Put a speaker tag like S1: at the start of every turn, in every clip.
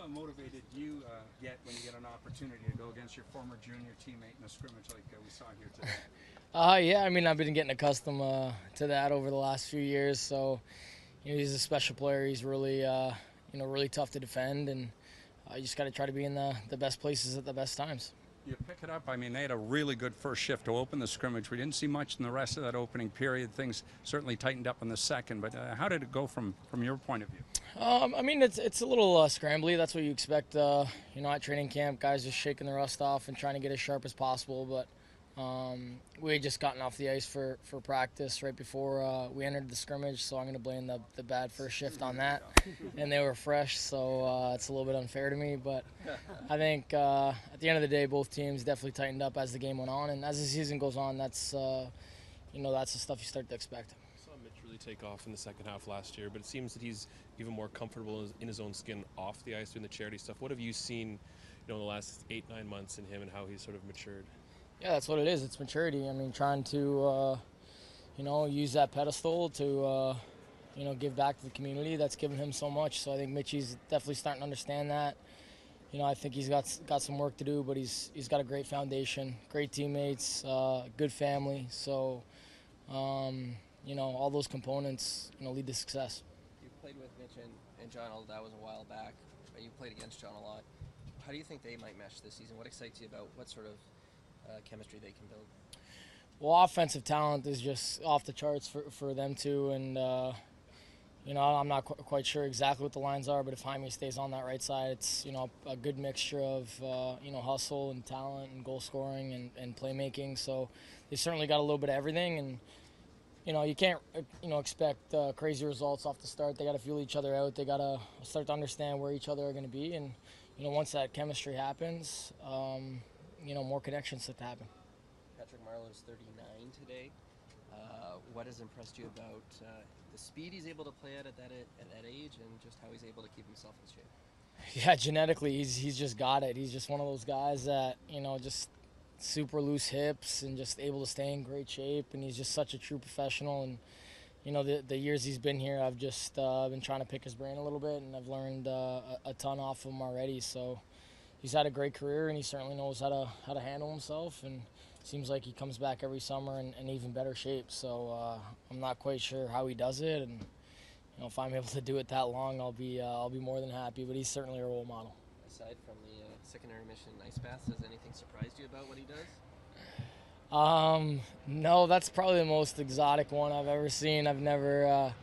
S1: motivated do you get when you get an opportunity to go against your former junior teammate in a scrimmage like we saw here today?
S2: Yeah, I mean, I've been getting accustomed to that over the last few years. So, he's a special player. He's really, really tough to defend, and you just got to try to be in the best places at the best times.
S1: You pick it up. I mean, they had a really good first shift to open the scrimmage. We didn't see much in the rest of that opening period. Things certainly tightened up in the second. But how did it go from your point of view?
S2: I mean, it's a little scrambly. That's what you expect. At training camp, guys just shaking the rust off and trying to get as sharp as possible. But we had just gotten off the ice for practice right before we entered the scrimmage, so I'm going to blame the bad first shift on that. And they were fresh, so it's a little bit unfair to me. But I think at the end of the day, both teams definitely tightened up as the game went on. And as the season goes on, that's that's the stuff you start to expect.
S3: I saw Mitch really take off in the second half last year, but it seems that he's even more comfortable in his own skin off the ice doing the charity stuff. What have you seen in the last 8-9 months in him and how he's sort of matured?
S2: Yeah, that's what it is. It's maturity. I mean, trying to, use that pedestal to, give back to the community that's given him so much. So I think Mitchie's definitely starting to understand that. I think he's got some work to do, but he's got a great foundation, great teammates, good family. So, all those components, lead to success.
S4: You played with Mitch and John, although that was a while back, but you played against John a lot. How do you think they might mesh this season? What excites you about what sort of chemistry they can build?
S2: Well, offensive talent is just off the charts for them too, and I'm not quite sure exactly what the lines are, but if Jaime stays on that right side, it's a good mixture of hustle and talent and goal scoring and playmaking. So they certainly got a little bit of everything, and you can't expect crazy results off the start. They got to feel each other out. They got to start to understand where each other are going to be, and once that chemistry happens, more connections start to happen.
S4: Patrick Marleau's 39 today. What has impressed you about the speed he's able to play at that age, and just how he's able to keep himself in shape?
S2: Yeah, genetically, he's just got it. He's just one of those guys that just super loose hips and just able to stay in great shape. And he's just such a true professional. And the years he's been here, I've just been trying to pick his brain a little bit, and I've learned a ton off of him already. So he's had a great career, and he certainly knows how to handle himself. And seems like he comes back every summer in even better shape. So I'm not quite sure how he does it, and if I'm able to do it that long, I'll be more than happy. But he's certainly a role model.
S4: Aside from the secondary mission ice baths, has anything surprised you about what he does?
S2: No, that's probably the most exotic one I've ever seen. I've never.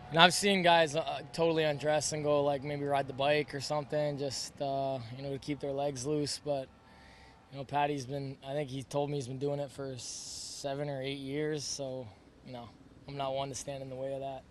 S2: And I've seen guys totally undress and go maybe ride the bike or something, just to keep their legs loose. But Patty's been. I think he told me he's been doing it for 7 or 8 years. So I'm not one to stand in the way of that.